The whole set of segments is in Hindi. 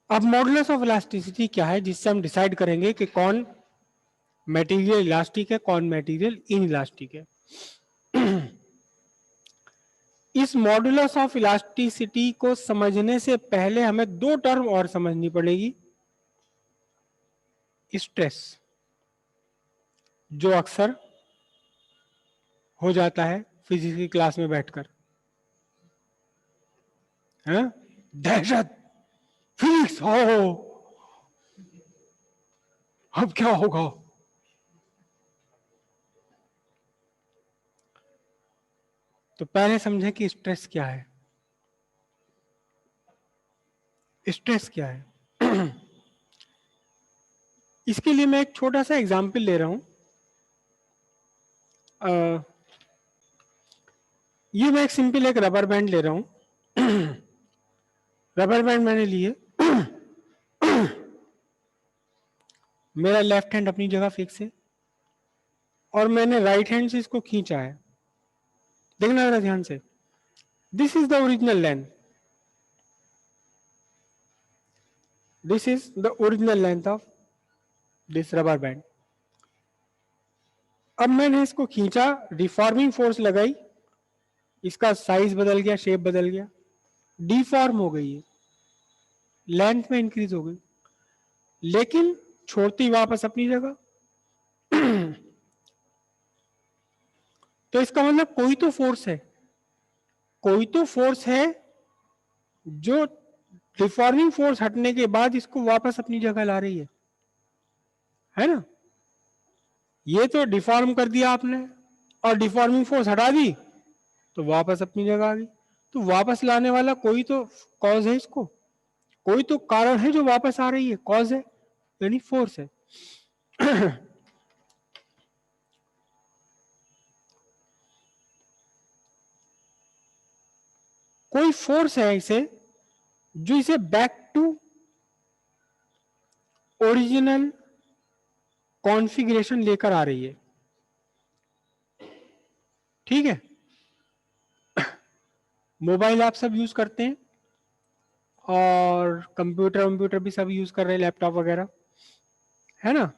अब मॉडुलस ऑफ इलास्टिसिटी क्या है, जिससे हम डिसाइड करेंगे कि कौन मटेरियल इलास्टिक है, कौन मटेरियल इन इलास्टिक है। इस मॉडुलस ऑफ इलास्टिसिटी को समझने से पहले हमें दो टर्म और समझनी पड़ेगी। स्ट्रेस, जो अक्सर हो जाता है फिजिक्स की क्लास में बैठकर, है दहशत, फिजिक्स हो, अब क्या होगा। तो पहले समझें कि स्ट्रेस क्या है। स्ट्रेस क्या है? इसके लिए मैं एक छोटा सा एग्जाम्पल ले रहा हूं। ये मैं एक सिंपल एक रबर बैंड ले रहा हूं। रबर बैंड मैंने लिए, मेरा लेफ्ट हैंड अपनी जगह फिक्स है और मैंने राइट हैंड से इसको खींचा है। देखना जरा ध्यान से, this is the original length, this is the original length of this rubber band. अब मैंने इसको खींचा, डिफॉर्मिंग फोर्स लगाई, इसका साइज बदल गया, शेप बदल गया, डिफॉर्म हो गई है, लेंथ में इंक्रीज हो गई, लेकिन छोड़ती वापस अपनी जगह। तो इसका मतलब कोई तो फोर्स है, कोई तो फोर्स है जो डिफॉर्मिंग फोर्स हटने के बाद इसको वापस अपनी जगह ला रही है ना। ये तो डिफॉर्म कर दिया आपने और डिफॉर्मिंग फोर्स हटा दी तो वापस अपनी जगह आ गई। तो वापस लाने वाला कोई तो कॉज है, इसको कोई तो कारण है जो वापस आ रही है, कॉज है यानी फोर्स है। कोई फोर्स है इसे जो इसे बैक टू ओरिजिनल कॉन्फ़िगरेशन लेकर आ रही है। ठीक है, मोबाइल आप सब यूज करते हैं और कंप्यूटर भी सब यूज कर रहे हैं, लैपटॉप वगैरह, है ना।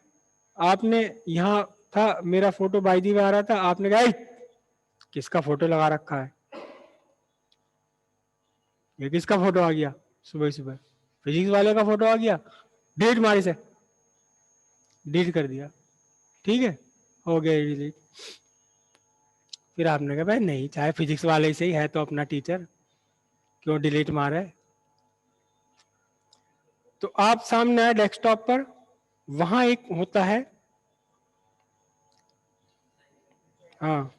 आपने यहाँ था, मेरा फोटो बाई दी आ रहा था, आपने कहा किसका फोटो लगा रखा है, ये किसका फोटो आ गया, सुबह सुबह फिजिक्स वाले का फोटो आ गया, डिलीट मारी से डिलीट कर दिया। ठीक है, हो गया डिलीट। फिर आपने कहा भाई नहीं, चाहे फिजिक्स वाले से ही है तो अपना टीचर, क्यों डिलीट मारा है। तो आप सामने आए डेस्कटॉप पर, वहां एक होता है, हाँ,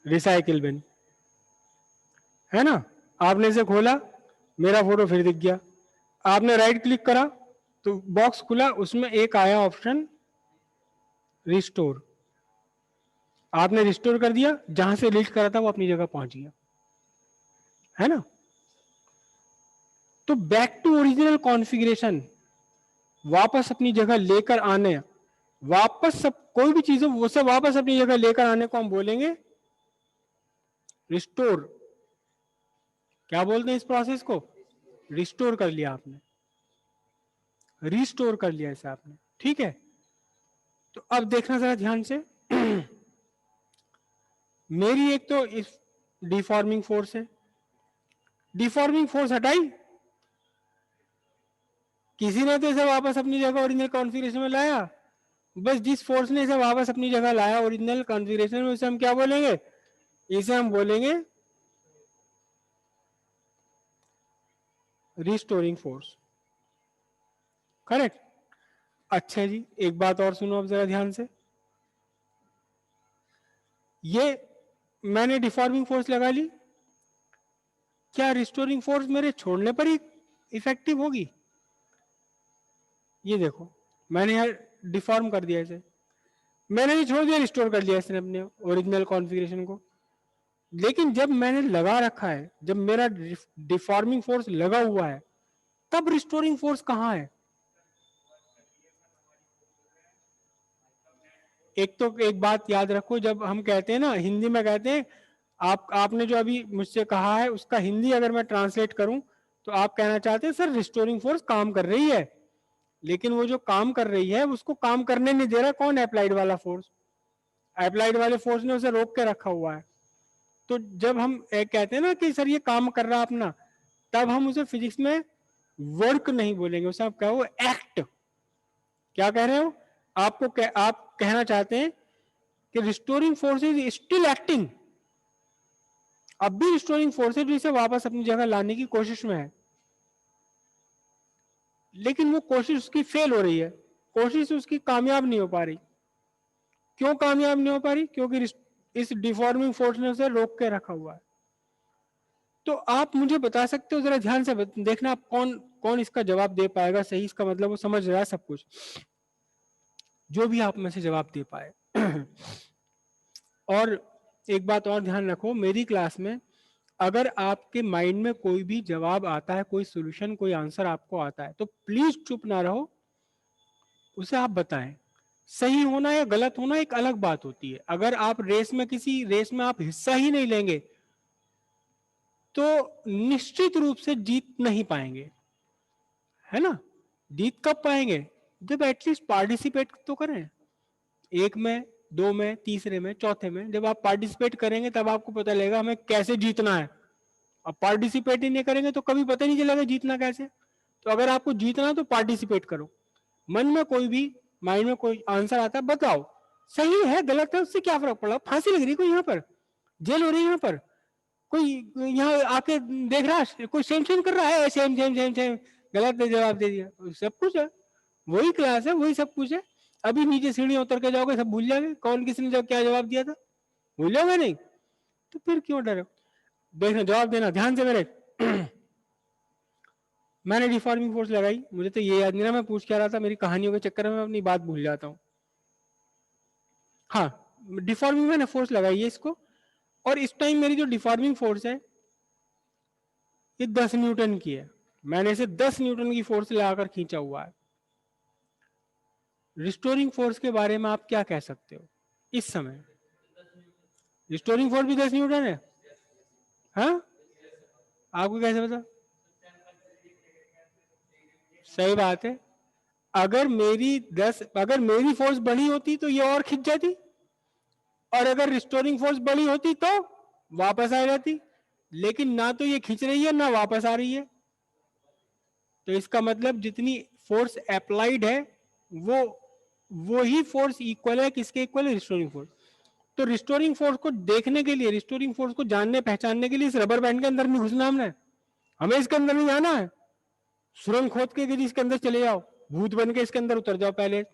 रिसाइकिल बिन, है ना। आपने इसे खोला, मेरा फोटो फिर दिख गया, आपने राइट क्लिक करा तो बॉक्स खुला, उसमें एक आया ऑप्शन रिस्टोर, आपने रिस्टोर कर दिया, जहां से डिलीट करा था वो अपनी जगह पहुंच गया, है ना। तो बैक टू ओरिजिनल कॉन्फ़िगरेशन, वापस अपनी जगह लेकर आने, वापस सब कोई भी चीज वो सब वापस अपनी जगह लेकर आने को हम बोलेंगे रिस्टोर। क्या बोलते हैं इस प्रोसेस को, रिस्टोर कर लिया आपने, रिस्टोर कर लिया इसे आपने। ठीक है, तो अब देखना जरा ध्यान से। मेरी एक तो इस डिफॉर्मिंग फोर्स है, डिफॉर्मिंग फोर्स हटाई, किसी ने तो इसे वापस अपनी जगह ओरिजिनल कॉन्फ़िगरेशन में लाया, बस जिस फोर्स ने इसे वापस अपनी जगह लाया ओरिजिनल कॉन्फ़िगरेशन में, उसे हम क्या बोलेंगे, इसे हम बोलेंगे रिस्टोरिंग फोर्स। करेक्ट। अच्छा जी, एक बात और सुनो अब जरा ध्यान से, ये मैंने डिफॉर्मिंग फोर्स लगा ली, क्या रिस्टोरिंग फोर्स मेरे छोड़ने पर ही इफेक्टिव होगी। ये देखो, मैंने यार डिफॉर्म कर दिया इसे, मैंने भी छोड़ दिया, रिस्टोर कर लिया इसने अपने ओरिजिनल कॉन्फ़िगरेशन को, लेकिन जब मैंने लगा रखा है, जब मेरा डिफॉर्मिंग फोर्स लगा हुआ है, तब रिस्टोरिंग फोर्स कहां है। एक तो एक बात याद रखो, जब हम कहते हैं ना, हिंदी में कहते हैं, आपने जो अभी मुझसे कहा है उसका हिंदी अगर मैं ट्रांसलेट करूं तो आप कहना चाहते हैं सर रिस्टोरिंग फोर्स काम कर रही है, लेकिन वो जो काम कर रही है उसको काम करने नहीं दे रहा कौन? अप्लाइड वाला फोर्स। अप्लाइड वाले फोर्स ने उसे रोक के रखा हुआ है। तो जब हम कहते हैं ना कि सर ये काम कर रहा अपना, तब हम उसे फिजिक्स में वर्क नहीं बोलेंगे, उसे आप कहो एक्ट। क्या कह रहे हो? आप कहना चाहते हैं कि restoring force is still acting, अब भी रिस्टोरिंग फोर्स है जो इसे वापस अपनी जगह लाने की कोशिश में है, लेकिन वो कोशिश उसकी फेल हो रही है, कोशिश उसकी कामयाब नहीं हो पा रही। क्यों कामयाब नहीं हो पा रही? क्योंकि इस डिफॉर्मिंग फोर्स ने उसे रोक के रखा हुआ है। तो आप मुझे बता सकते हो, जरा ध्यान से देखना, आप कौन कौन इसका जवाब दे पाएगा सही, इसका मतलब वो समझ रहा है सब कुछ, जो भी आप में से जवाब दे पाए। और एक बात और ध्यान रखो, मेरी क्लास में अगर आपके माइंड में कोई भी जवाब आता है, कोई सॉल्यूशन, कोई आंसर आपको आता है, तो प्लीज चुप ना रहो, उसे आप बताएं। सही होना या गलत होना एक अलग बात होती है। अगर आप किसी रेस में आप हिस्सा ही नहीं लेंगे तो निश्चित रूप से जीत नहीं पाएंगे, है ना? जीत कब पाएंगे? जब एटलीस्ट पार्टिसिपेट तो करें, एक में, दो में, तीसरे में, चौथे में। जब आप पार्टिसिपेट करेंगे तब आपको पता लगेगा हमें कैसे जीतना है। अब पार्टिसिपेट ही नहीं करेंगे तो कभी पता नहीं चलेगा जीतना कैसे। तो अगर आपको जीतना तो पार्टिसिपेट करो। मन में कोई भी, माइंड में कोई आंसर आता है, बताओ, सही है गलत है उससे क्या फर्क पड़ा? फांसी लग रही है कोई यहाँ पर, जेल हो रही है यहाँ पर, कोई यहाँ आके देख रहा है, कोई सेम सेम कर रहा है, सेम सेम सेम सेम, गलत है जवाब दे दिया, सब कुछ है, वही क्लास है, वही सब कुछ है। अभी नीचे सीढ़ियां उतर के जाओगे सब भूल जाओगे कौन किसने जब क्या जवाब दिया था, भूल जाओगे नहीं? तो फिर क्यों डरे? देखना, जवाब देना ध्यान से मेरे। मैंने डिफॉर्मिंग फोर्स लगाई, मुझे तो ये याद नहीं रहा मैं पूछ क्या रहा था, मेरी कहानियों के चक्कर में मैं अपनी बात भूल जाता हूँ। हाँ, डिफॉर्मिंग मैंने फोर्स लगाई है इसको, और इस टाइम मेरी जो डिफॉर्मिंग फोर्स है ये 10 न्यूटन की है। मैंने इसे 10 न्यूटन की फोर्स लगाकर खींचा हुआ है। रिस्टोरिंग फोर्स के बारे में आप क्या कह सकते हो इस समय? रिस्टोरिंग फोर्स भी 10 न्यूटन है? हाँ, आपको कैसे पता? सही बात है। अगर मेरी फोर्स बड़ी होती तो ये और खिंच जाती, और अगर रिस्टोरिंग फोर्स बड़ी होती तो वापस आ जाती, लेकिन ना तो ये खींच रही है ना वापस आ रही है। तो इसका मतलब जितनी फोर्स अप्लाइड है वो ही फोर्स इक्वल है, किसके इक्वल है? Restoring force. तो रिस्टोरिंग फोर्स को देखने के लिए, रिस्टोरिंग फोर्स को जानने पहचानने के लिए इस रबर बैंड के अंदर नहीं घुसना हमने, हमें इसके अंदर नहीं जाना है। सुरंग खोद के यदि इसके अंदर चले जाओ, भूत बन के इसके अंदर उतर जाओ, पहले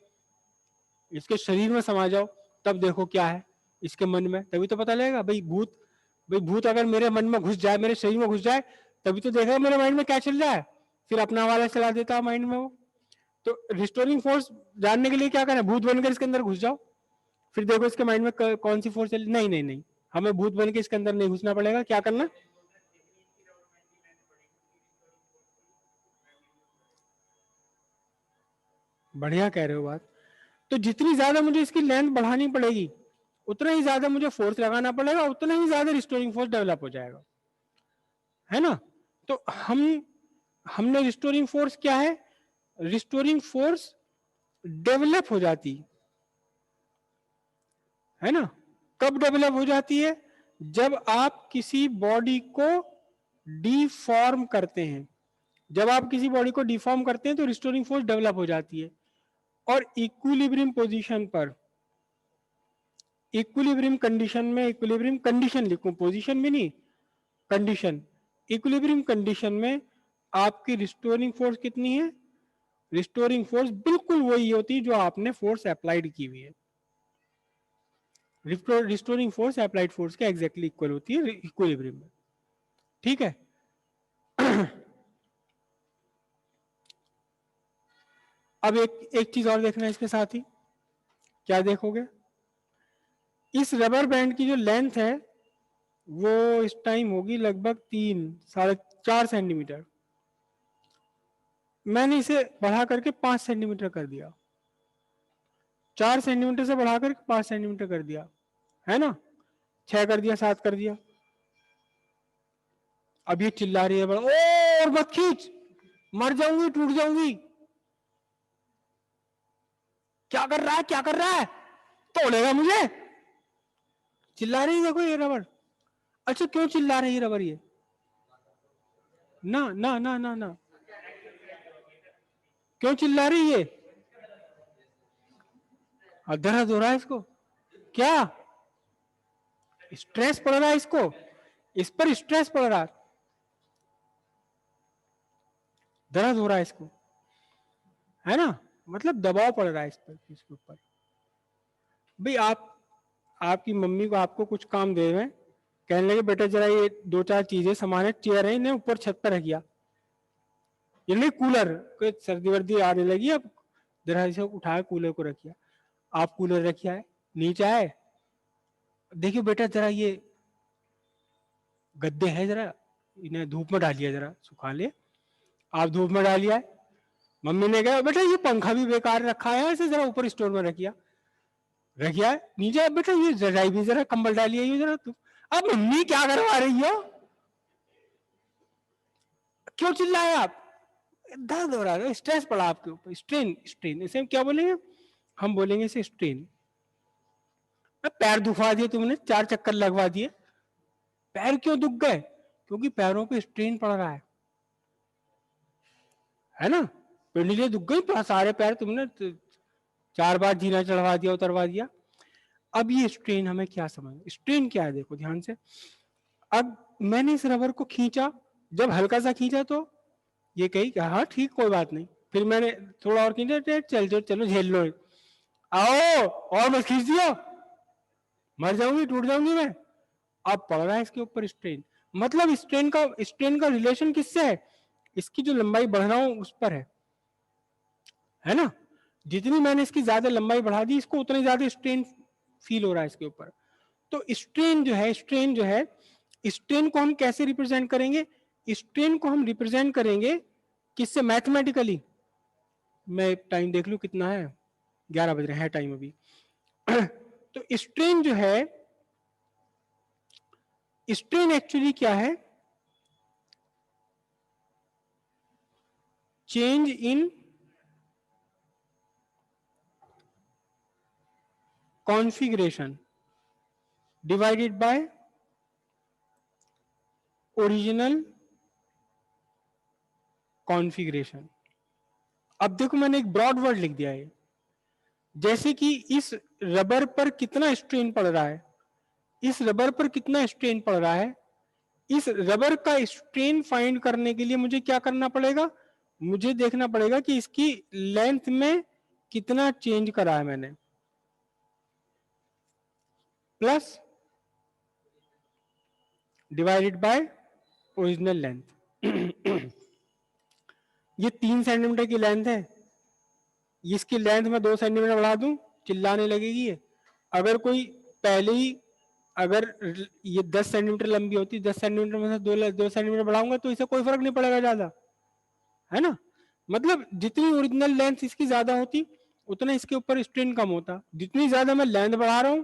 इसके शरीर में समा जाओ, तब देखो क्या है इसके मन में, तभी तो पता लगेगा। भाई भूत अगर मेरे मन में घुस जाए, मेरे शरीर में घुस जाए, तभी तो देखा मेरे माइंड में क्या चल रहा है, फिर अपना वाला चला देता है माइंड में वो। तो रिस्टोरिंग फोर्स जानने के लिए क्या करना है? भूत बनकर इसके अंदर घुस जाओ, फिर देखो इसके माइंड में कौन सी फोर्स चल। नहीं नहीं नहीं, हमें भूत बन के इसके अंदर नहीं घुसना पड़ेगा। क्या करना? बढ़िया कह रहे हो बात। तो जितनी ज्यादा मुझे इसकी लेंथ बढ़ानी पड़ेगी, उतना ही ज्यादा मुझे फोर्स लगाना पड़ेगा, उतना ही ज्यादा रिस्टोरिंग फोर्स डेवलप हो जाएगा, है ना? तो हमने रिस्टोरिंग फोर्स क्या है? रिस्टोरिंग फोर्स डेवलप हो जाती है ना? कब डेवलप हो जाती है? जब आप किसी बॉडी को डिफॉर्म करते हैं। जब आप किसी बॉडी को डिफॉर्म करते हैं तो रिस्टोरिंग फोर्स डेवलप हो जाती है। और इक्विलिब्रियम पोजीशन पर, इक्विलिब्रियम कंडीशन में, इक्विलिब्रियम कंडीशन लिखूं, पोजीशन भी नहीं, कंडीशन, इक्विलिब्रियम कंडीशन में आपकी रिस्टोरिंग फोर्स कितनी है? रिस्टोरिंग फोर्स बिल्कुल वही होती है जो आपने फोर्स अप्लाइड की हुई है। रिस्टोरिंग फोर्स अप्लाइड फोर्स के एग्जैक्टली इक्वल होती है इक्विलिब्रियम में, ठीक है? अब एक चीज और देखना है इसके साथ ही। क्या देखोगे? इस रबर बैंड की जो लेंथ है वो इस टाइम होगी लगभग 3 साढ़े 4 सेंटीमीटर। मैंने इसे बढ़ा करके 5 सेंटीमीटर कर दिया, 4 सेंटीमीटर से बढ़ाकर 5 सेंटीमीटर कर दिया, है ना? 6 कर दिया, 7 कर दिया। अब ये चिल्ला रही है बड़ा, ओ और मत खींच, मर जाऊंगी, टूट जाऊंगी। क्या कर रहा है, क्या कर रहा है, तोड़ेगा मुझे। चिल्ला रही है, देखो ये रबर। अच्छा क्यों चिल्ला रही है रबर ये? ना ना ना ना ना, क्यों चिल्ला रही है? दर्द हो रहा है इसको। क्या स्ट्रेस पड़ रहा है इसको? इस पर स्ट्रेस पड़ रहा है, दर्द हो रहा है इसको, है ना? मतलब दबाव पड़ रहा है इस पर, इसके ऊपर। भाई आपकी मम्मी को आपको कुछ काम दे रहे हैं, कहने लगे बेटा जरा ये 2-4 चीजें सामान है, चेयर है, इन्हें ऊपर छत पर रखिया, ये नहीं कूलर, कोई सर्दी वर्दी आने लगी, अब जरा इसे उठाया कूलर को रखिया। आप कूलर रखिया है, नीचे आए, देखियो बेटा जरा ये गद्दे हैं, जरा इन्हें धूप में डालिए, जरा सुखा ले। आप धूप में डालिया है, मम्मी ने कहा बेटा ये पंखा भी बेकार रखा है, इसे जरा ऊपर स्टोर में रखिया, रखिया है, नीचे बेटा ये रजाई भी जरा कंबल डालिए जरा तुम। अब मम्मी क्या करवा रही हो, क्यों चिल्लाए आप? दर्द हो रहा है, स्ट्रेस पड़ा आपके ऊपर, स्ट्रेन, स्ट्रेन इसे हम क्या बोलेंगे? हम बोलेंगे इसे स्ट्रेन। पैर दुखा दिए तुमने, 4 चक्कर लगवा दिए, पैर क्यों दुख गए? क्योंकि पैरों पे स्ट्रेन पड़ रहा है ना? पिंडलियां दुख गई, सारे पैर तुमने 4 बार जीना चढ़वा दिया, उतरवा दिया। अब ये स्ट्रेन हमें क्या समझ, स्ट्रेन क्या है देखो ध्यान से। अब मैंने इस रबर को खींचा, जब हल्का सा खींचा तो ये कही कि हाँ ठीक कोई बात नहीं, फिर मैंने थोड़ा और खींचा, चल चलो झेल लो, आओ और मत खींच दियो, मर जाऊंगी, टूट जाऊंगी मैं। अब पड़ रहा है इसके ऊपर स्ट्रेन, मतलब स्ट्रेन का रिलेशन किससे है? इसकी जो लंबाई बढ़ रहा हूं उस पर है ना? जितनी मैंने इसकी ज्यादा लंबाई बढ़ा दी, इसको उतनी ज्यादा स्ट्रेन फील हो रहा है इसके ऊपर। तो स्ट्रेन जो है, स्ट्रेन को हम कैसे रिप्रेजेंट करेंगे? स्ट्रेन को हम रिप्रेजेंट करेंगे किससे? मैथमेटिकली। मैं टाइम देख लू कितना है, 11 बज रहे हैं टाइम अभी। तो स्ट्रेन जो है, स्ट्रेन एक्चुअली क्या है? Change in configuration divided by original configuration. अब देखो मैंने एक ब्रॉड वर्ड लिख दिया है, जैसे कि इस रबर पर कितना स्ट्रेन पड़ रहा है, इस रबर पर कितना स्ट्रेन पड़ रहा है, इस रबर का स्ट्रेन फाइंड करने के लिए मुझे क्या करना पड़ेगा? मुझे देखना पड़ेगा कि इसकी लेंथ में कितना चेंज करा है मैंने, plus divided by original length. ये 3 सेंटीमीटर की लेंथ है, इसकी लेंथ में 2 सेंटीमीटर बढ़ा दूं, चिल्लाने लगेगी ये। अगर कोई पहले ही, अगर ये 10 सेंटीमीटर लंबी होती, 10 सेंटीमीटर में से 2 सेंटीमीटर बढ़ाऊंगा तो इसे कोई फर्क नहीं पड़ेगा ज्यादा, है ना? मतलब जितनी ओरिजिनल लेंथ इसकी ज्यादा होती, उतना इसके ऊपर स्ट्रेन कम होता। जितनी ज्यादा मैं लेंथ बढ़ा रहा हूं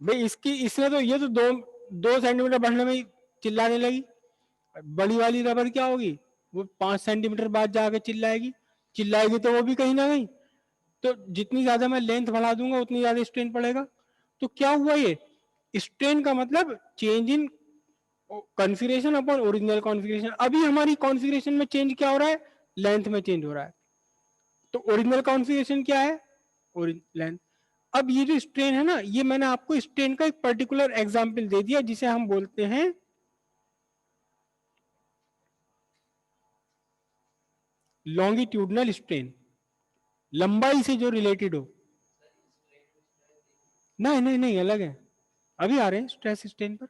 भाई, इसकी इसने तो ये तो 2 सेंटीमीटर बढ़ने में ही चिल्लाने लगी। बड़ी वाली रबर क्या होगी, वो 5 सेंटीमीटर बाद जाके चिल्लाएगी, चिल्लाएगी तो वो भी कहीं ना कहीं। तो जितनी ज्यादा मैं लेंथ बढ़ा दूंगा उतनी ज्यादा स्ट्रेन पड़ेगा। तो क्या हुआ, ये स्ट्रेन का मतलब change in configuration upon original configuration. अभी हमारी कॉन्फ़िगरेशन में चेंज क्या हो रहा है? लेंथ में चेंज हो रहा है। तो ओरिजिनल कॉन्फ़िगरेशन क्या है? लेंथ। अब ये जो स्ट्रेन है ना, ये मैंने आपको स्ट्रेन का एक पर्टिकुलर एग्जांपल दे दिया, जिसे हम बोलते हैं लॉन्गिट्यूडनल स्ट्रेन, लंबाई से जो रिलेटेड हो। नहीं नहीं नहीं, अलग है, अभी आ रहे हैं स्ट्रेस स्ट्रेन पर।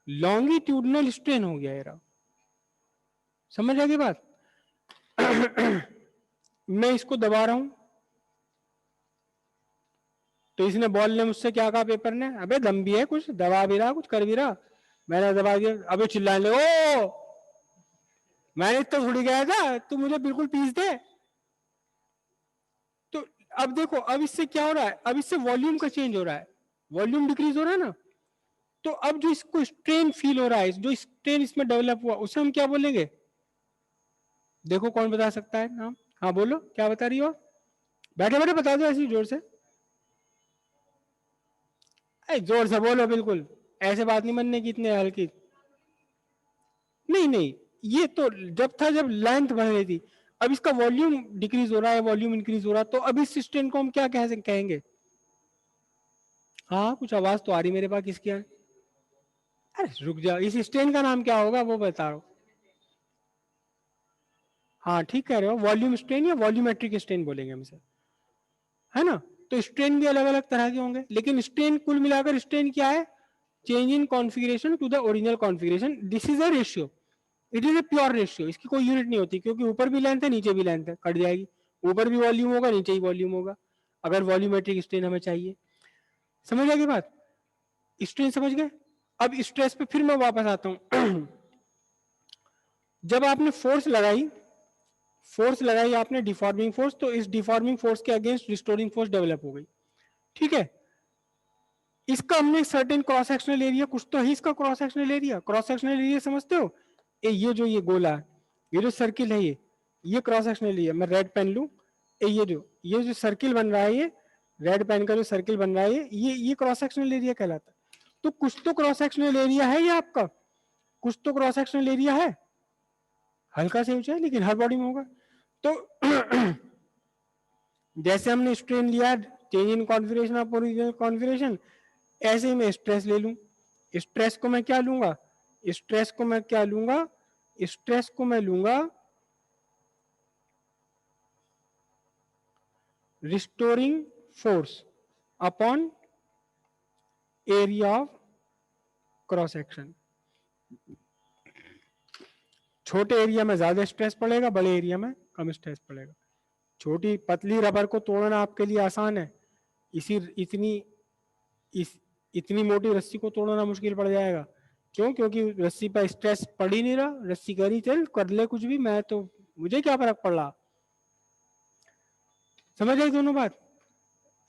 लॉन्गिट्यूडनल स्ट्रेन हो गया यार, समझ आ गई बात? मैं इसको दबा रहा हूं, तो इसने बॉल ने मुझसे क्या कहा पेपर ने? अबे दम भी है, कुछ दबा भी रहा, कुछ कर भी रहा। मैंने दबा दिया, अबे चिल्लाने लगे, ओ मैंने तो थोड़ी गया था, तू मुझे बिल्कुल पीस दे। तो अब देखो, अब इससे क्या हो रहा है? अब इससे वॉल्यूम का चेंज हो रहा है, वॉल्यूम डिक्रीज हो रहा है ना। तो अब जो इसको स्ट्रेन फील हो रहा है, जो स्ट्रेन इसमें डेवलप हुआ, उसे हम क्या बोलेंगे? देखो कौन बता सकता है नाम? हाँ बोलो, क्या बता रही हो? बैठे बैठे बता दो ऐसी जोर से। जोर से बोलो बिल्कुल, ऐसे बात नहीं बनने की इतने हल्की। नहीं नहीं, ये तो जब था जब लेंथ बढ़ रही थी, अब इसका वॉल्यूम डिक्रीज हो रहा है, वॉल्यूम इंक्रीज हो रहा है, तो अब इस स्ट्रेन को हम क्या कहेंगे? हाँ कुछ आवाज तो आ रही मेरे पास, किसकी है? अरे रुक जाओ, इस स्ट्रेन का नाम क्या होगा वो बता रहा हूं। हाँ ठीक कह रहे हो, वॉल्यूम स्ट्रेन या वॉल्यूमेट्रिक स्ट्रेन बोलेंगे हम इसे, है ना? तो स्ट्रेन भी अलग अलग तरह के होंगे, लेकिन स्ट्रेन कुल मिलाकर स्ट्रेन क्या है? Change in configuration to the original configuration, this is a ratio, it is a pure ratio, इसकी कोई यूनिट नहीं होती, क्योंकि ऊपर भी लेंथ है नीचे भी लेंथ है, कट जाएगी। ऊपर भी वॉल्यूम होगा नीचे ही वॉल्यूम होगा, अगर वॉल्यूमेट्रिक स्ट्रेन हमें चाहिए। समझ आएगी बात? स्ट्रेन समझ गए? अब स्ट्रेस पे फिर मैं वापस आता हूं। जब आपने फोर्स लगाई आपने डिफॉर्मिंग फोर्स, तो इस डिफॉर्मिंग फोर्स के अगेंस्ट रिस्टोरिंग फोर्स डेवलप हो गई, ठीक है? इसका हमने सर्टेन क्रॉस सेक्शनल एरिया, कुछ तो है इसका cross sectional area. Cross sectional area समझते हो? ये जो ये गोला है, ये जो सर्किल है, ये क्रॉस सेक्शनल एरिया, मैं रेड पेन लूं, ये जो सर्किल बन रहा है, ये रेड पेन का जो सर्किल बन रहा है, ये क्रॉस सेक्शनल एरिया कहलाता है। तो कुछ तो क्रॉस सेक्शनल एरिया है ये आपका, कुछ तो क्रॉस सेक्शनल एरिया है, हल्का से ऊंचा है लेकिन हर बॉडी में होगा। तो जैसे हमने स्ट्रेन लिया, change in configuration of original configuration, ऐसे ही मैं स्ट्रेस ले लूं। स्ट्रेस को मैं क्या लूंगा? स्ट्रेस को मैं क्या लूंगा? स्ट्रेस को मैं लूंगा restoring force upon area of cross section. छोटे एरिया में ज्यादा स्ट्रेस पड़ेगा, बड़े एरिया में कम स्ट्रेस पड़ेगा। छोटी पतली रबर को तोड़ना आपके लिए आसान है, इसी इतनी मोटी रस्सी को तोड़ना मुश्किल पड़ जाएगा। क्यों? क्योंकि रस्सी पर स्ट्रेस पड़ ही नहीं रहा, रस्सी करी चल कर ले कुछ भी, मैं तो मुझे क्या फर्क पड़ रहा। समझ आई दोनों बात?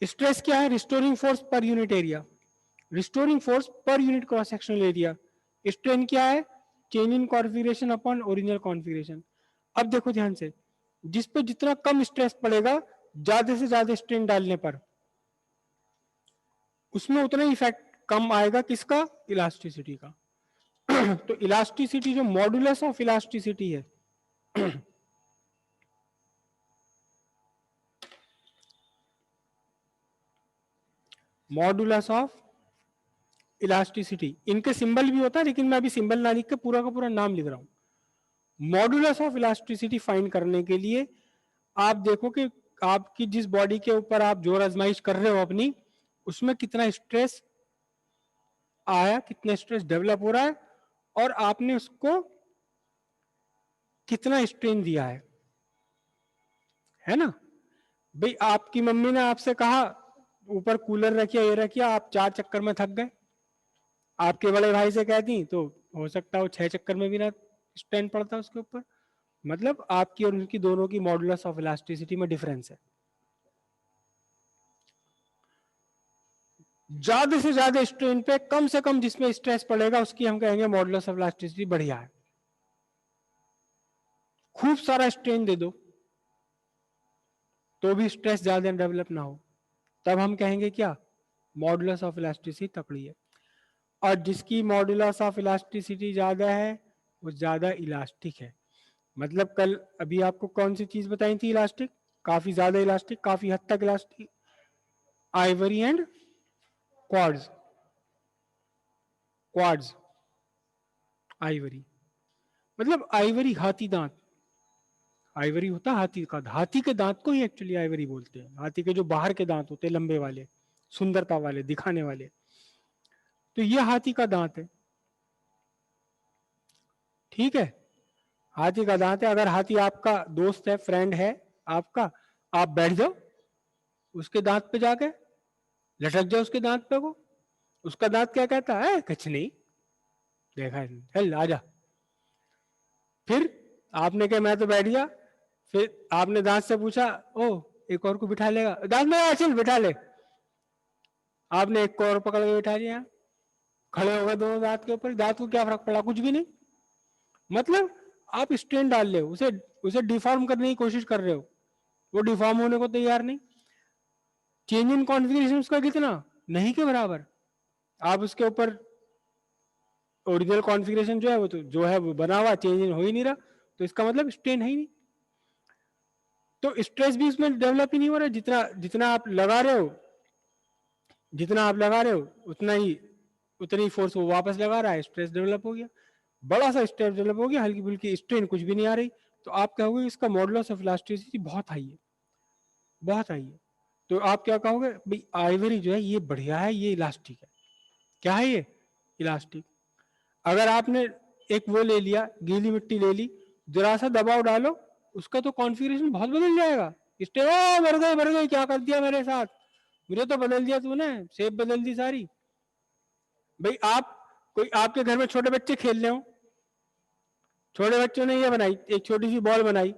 स्ट्रेस क्या है? Restoring force per unit area, restoring force per unit cross sectional area. Strain क्या है? Change in configuration upon original configuration. अब देखो ध्यान से, जिस पे जितना कम स्ट्रेस पड़ेगा ज्यादा से ज्यादा स्ट्रेन डालने पर, उसमें उतना ही इफेक्ट कम आएगा, किसका? इलास्टिसिटी का। तो इलास्टिसिटी जो मॉडुलस ऑफ इलास्टिसिटी है, मॉडुलस ऑफ इलास्टिसिटी, इनके सिंबल भी होता है लेकिन मैं अभी सिंबल ना लिख के पूरा का पूरा नाम लिख रहा हूं। मॉडुलस ऑफ इलास्टिसिटी फाइंड करने के लिए आप देखो कि आपकी जिस बॉडी के ऊपर आप जोर आजमाइश कर रहे हो अपनी, उसमें कितना स्ट्रेस आया, कितना स्ट्रेस डेवलप हो रहा है, और आपने उसको कितना स्ट्रेन दिया है ना? भाई आपकी मम्मी ने आपसे कहा ऊपर कूलर रखिए, ये रखिए, आप 4 चक्कर में थक गए, आपके बड़े भाई से कहती तो हो सकता है वो 6 चक्कर में भी ना स्ट्रेन पड़ता उसके ऊपर। मतलब आपकी और उनकी दोनों की मॉडुलस ऑफ इलास्टिसिटी में डिफरेंस है। ज्यादा से ज्यादा स्ट्रेन पे कम से कम जिसमें स्ट्रेस पड़ेगा उसकी हम कहेंगे मॉडुलस ऑफ इलास्टिसिटी बढ़िया है। खूब सारा स्ट्रेन दे दो तो भी स्ट्रेस ज्यादा डेवलप ना हो, तब हम कहेंगे क्या? मॉडुलस ऑफ इलास्टिसिटी तकड़ी है। और जिसकी मॉडुलस ऑफ इलास्टिसिटी ज्यादा है वो ज्यादा इलास्टिक है। मतलब कल अभी आपको कौन सी चीज बताई थी इलास्टिक? काफी ज्यादा इलास्टिक, काफी हद तक elastic, Ivory and quartz. Quartz Ivory, मतलब आइवरी हाथी दांत, आइवरी होता हाथी का, हाथी के दांत को ही एक्चुअली आइवरी बोलते हैं। हाथी के जो बाहर के दांत होते हैं लंबे वाले, सुंदरता वाले, दिखाने वाले, तो ये हाथी का दांत है, ठीक है? हाथी का दांत है। अगर हाथी आपका दोस्त है, फ्रेंड है आपका, आप बैठ जाओ उसके दांत पे जाके, लटक जाओ उसके दांत पे को, उसका दांत क्या कहता है? कुछ नहीं, देखा है, चल आजा। फिर आपने कहा मैं तो बैठ गया, फिर आपने दांत से पूछा, ओ एक और को बिठा लेगा? दांत में चल बिठा ले, आपने एक को और पकड़ के बिठा लिया। खड़े हो गए दोनों दांत के ऊपर, दांत को क्या फर्क पड़ा, कुछ भी नहीं। मतलब आप स्ट्रेन डाल रहे हो, उसे उसे डिफॉर्म करने की कोशिश कर रहे हो, वो डिफॉर्म होने को तैयार नहीं। चेंज इन कॉन्फ़िगरेशन उसका कितना, नहीं के बराबर। आप उसके ऊपर ओरिजिनल कॉन्फ़िगरेशन जो है वो तो जो है वो बना हुआ, चेंज इन हो ही नहीं रहा, तो इसका मतलब स्ट्रेन है ही नहीं। तो स्ट्रेस भी उसमें डेवलप ही नहीं हो रहा। जितना जितना आप लगा रहे हो, जितना आप लगा रहे हो उतना ही उतनी फोर्स वो वापस लगा रहा है, स्ट्रेस डेवलप हो गया, बड़ा सा स्ट्रेस डेवलप हो गया, हल्की फुल्की स्ट्रेन कुछ भी नहीं आ रही। तो आप कहोगे इसका मॉडुलस ऑफ इलास्टिसिटी बहुत हाई है, बहुत हाई है। तो आप क्या कहोगे, भाई आइवरी जो है ये बढ़िया है, ये इलास्टिक है। क्या है ये, इलास्टिक। अगर आपने एक वो ले लिया, गीली मिट्टी ले ली, जरा सा दबाव डालो, उसका तो कॉन्फ़िगरेशन बहुत बदल जाएगा। स्टे ओ मर गए क्या कर दिया मेरे साथ, मुझे तो बदल दिया तूने, शेप बदल दी सारी। भाई आप, कोई आपके घर में छोटे बच्चे खेल रहे हो, छोटे बच्चों ने ये बनाई, एक छोटी सी बॉल बनाई,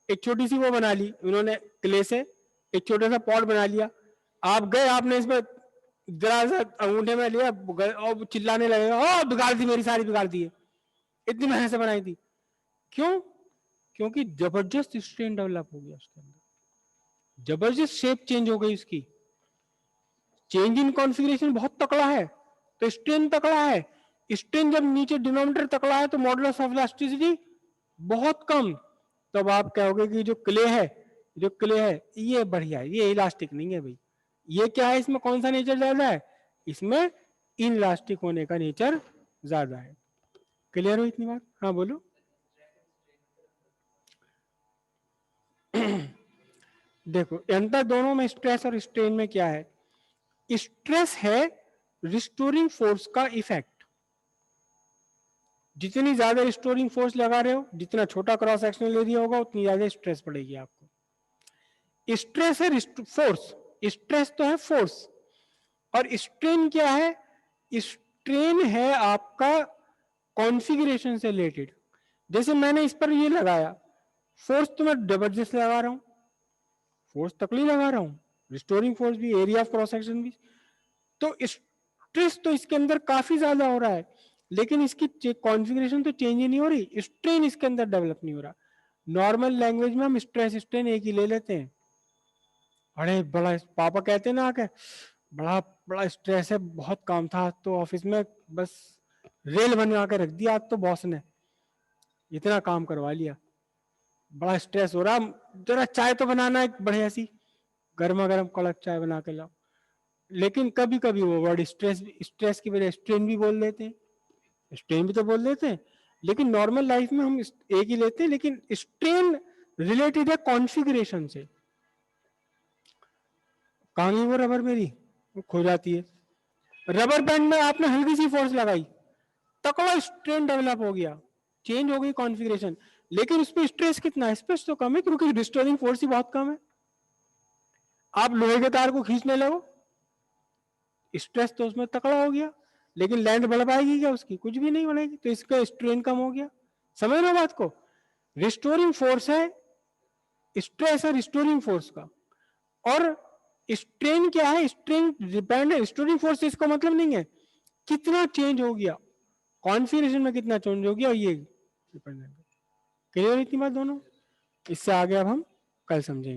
एक छोटी सी वो बना ली उन्होंने क्ले से, एक छोटा सा पॉट बना लिया। आप गए, आपने इसमें जरा सा अंगूठे में लिया और चिल्लाने लगे, ओ बिगाड़ दी मेरी सारी, बिगाड़ दी है, इतनी मेहनत से बनाई थी। क्यों, क्योंकि जबरदस्त स्ट्रेन डेवलप हो गया उसके अंदर, जबरदस्त शेप चेंज हो गई उसकी, चेंज इन कॉन्फ़िगरेशन बहुत तकड़ा है, तो स्ट्रेन तकड़ा है। स्ट्रेन जब नीचे डिनोमिनेटर तकड़ा है तो मॉडुलस ऑफ इलास्टिसिटी बहुत कम। तब आप कहोगे कि जो क्ले है, जो क्ले है ये बढ़िया है, ये इलास्टिक नहीं है भाई। ये क्या है, इसमें कौन सा नेचर ज्यादा है, इसमें इन इलास्टिक होने का नेचर ज्यादा है। क्लियर हो इतनी बात, हाँ बोलो। देखो अंतर दोनों में, स्ट्रेस और स्ट्रेन में क्या है, स्ट्रेस है रिस्टोरिंग फोर्स का इफेक्ट। जितनी ज्यादा रिस्टोरिंग फोर्स लगा रहे हो, जितना छोटा क्रॉस सेक्शनल एरिया होगा, उतनी ज्यादा स्ट्रेस पड़ेगी आपको। स्ट्रेस है फोर्स, स्ट्रेस तो है फोर्स, और स्ट्रेन क्या है, स्ट्रेन है आपका कॉन्फ़िगरेशन से रिलेटेड। जैसे मैंने इस पर ये लगाया, फोर्स तो मैं जबरदस्त लगा रहा हूं, फोर्स तकड़ी लगा रहा हूं, रिस्टोरिंग फोर्स भी, एरिया ऑफ क्रॉस सेक्शन भी, तो स्ट्रेस तो इसके अंदर काफी ज्यादा हो रहा है, लेकिन इसकी कॉन्फ़िगरेशन तो चेंज ही नहीं हो रही, स्ट्रेन इसके अंदर डेवलप नहीं हो रहा। नॉर्मल लैंग्वेज में हम स्ट्रेस स्ट्रेन एक ही ले लेते हैं। अरे बड़ा, पापा कहते हैं ना आके, बड़ा बड़ा स्ट्रेस है, बहुत काम था आज तो ऑफिस में, बस रेल बनवा के रख दिया आज तो बॉस ने, इतना काम करवा लिया, बड़ा स्ट्रेस हो रहा, जरा चाय तो बनाना एक बढ़िया सी, गर्मा गर्म कड़क चाय बना के लाओ। लेकिन कभी कभी वो वर्ड स्ट्रेस, स्ट्रेस की वजह स्ट्रेन भी बोल देते हैं, स्ट्रेन भी तो बोल देते हैं, लेकिन नॉर्मल लाइफ में हम एक ही लेते हैं, लेकिन स्ट्रेन रिलेटेड है कॉन्फ़िगरेशन से। कहाँ गई वो रबर मेरी, वो खो जाती है। रबर बैंड में आपने हल्की सी फोर्स लगाई, तकड़ा स्ट्रेन डेवलप हो गया, चेंज हो गई कॉन्फ़िगरेशन, लेकिन उस पर स्ट्रेस कितना है, स्ट्रेस तो कम है, क्योंकि डिस्टर्बिंग फोर्स ही बहुत कम है। आप लोहे के तार को खींचने लगो, स्ट्रेस तो उसमें तकड़ा हो गया, लेकिन लेंथ बढ़ पाएगी क्या उसकी, कुछ भी नहीं बढ़ेगी, तो इसका स्ट्रेन कम हो गया। समझ लो बात को, रिस्टोरिंग फोर्स है, स्ट्रेस है रिस्टोरिंग फोर्स का, और स्ट्रेन क्या है, स्ट्रेन डिपेंड है, रिस्टोरिंग फोर्स से इसका मतलब नहीं है कितना चेंज हो गया, कॉन्फ़िगरेशन में कितना चेंज हो गया, ये डिपेंडेंट है। क्लियर इतनी बात दोनों, इससे आगे अब हम कल समझेंगे।